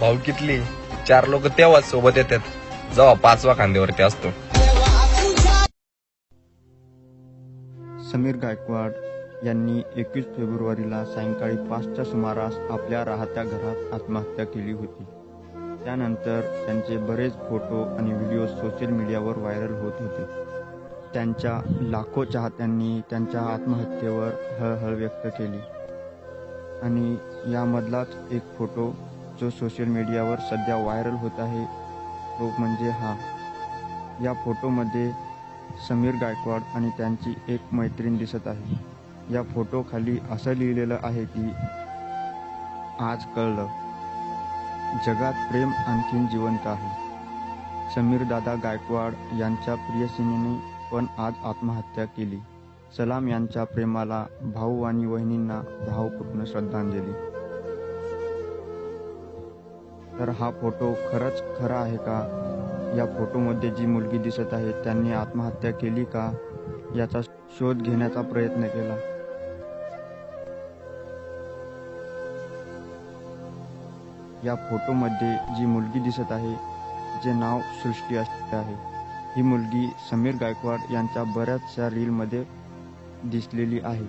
भाऊकीतली 4 लोक तेव्हाच सोबत येतात जेव्हा 5वा खांद्यावरती असतो. समीर गायकवाड यांनी 21 फेब्रुवारीला सायंकाळी 5च्या सुमारास आपल्या राहत्या घरात आत्महत्या केली होती. त्यानंतर त्यांचे बरेच फोटो आणि व्हिडिओ सोशल मीडियावर व्हायरल होत होते. त्यांच्या लाखो चाहत्यांनी त्यांच्या आत्महत्येवर हळहळ व्यक्त केली आणि यामधलाच एक फोटो जो सोशल मीडियावर सध्या व्हायरल होत आहे तो म्हणजे हा. या फोटोमध्ये समीर गायकवाड आणि त्यांची एक मैत्रीण दिसत आहे. या फोटोखाली असं लिहिलेलं आहे की आज कळलं, जगात प्रेम आणखीन जिवंत आहे. समीर दादा गायकवाड यांच्या प्रियसिनीने पण आज आत्महत्या केली. सलाम यांच्या प्रेमाला भाऊ आणि वहिनींना भावपूर्ण श्रद्धांजली. तर हा फोटो खरंच खरा आहे का? या फोटोमध्ये जी मुलगी दिसत आहे त्यांनी आत्महत्या केली का याचा शोध घेण्याचा प्रयत्न केला. या फोटोमध्ये जी मुलगी दिसत आहे तिचे नाव सृष्टी असे आहे. ही मुलगी समीर गायकवाड यांच्या बऱ्याचशा रीलमध्ये दिसलेली आहे.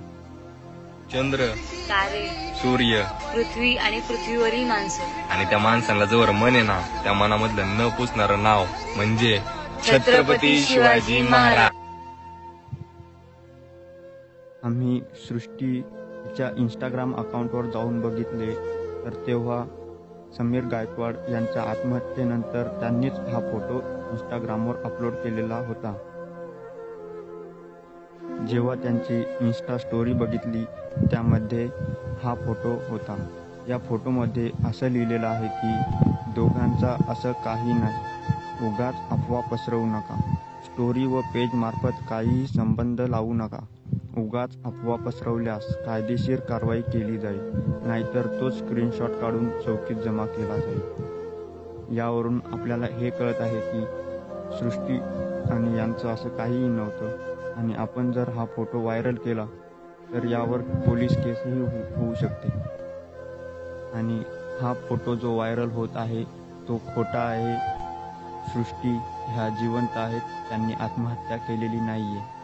चंद्र, तारे, सूर्य पृथ्वी आणि पृथ्वीवरील माणसं आणि त्या माणसाला जवळ मन आहे ना त्या मनामधलं न पुसणारं नाव म्हणजे छत्रपती शिवाजी महाराज. आम्ही सृष्टीच्या इंस्टाग्राम अकाउंटवर जाऊन बघितले तर तेव्हा समीर गायकवाड यांच्या आत्महत्येनंतर त्यांनीच हा फोटो इंस्टाग्रामवर अपलोड केलेला होता. जेव्हा त्यांची इंस्टा स्टोरी बघितली त्यामध्ये हा फोटो होता. या फोटोमध्ये असं लिहिलेलं आहे की दोघांचा असं काही नाही, उगाच अफवा पसरवू नका. स्टोरी व पेजमार्फत काहीही संबंध लावू नका. उगाच अफवा पसरवल्यास कायदेशीर कारवाई केली जाईल, नाहीतर तो स्क्रीनशॉट काढून चौकीत जमा केला जाईल. यावरून आपल्याला हे कळत आहे की सृष्टी आणि यांचं असं काहीही नव्हतं आणि आपण जर हा फोटो व्हायरल केला तर यावर पोलीस केसही होऊ शकते. आणि हा फोटो जो व्हायरल होत आहे तो खोटा आहे. सृष्टी ह्या जिवंत आहेत, त्यांनी आत्महत्या केलेली नाही आहे.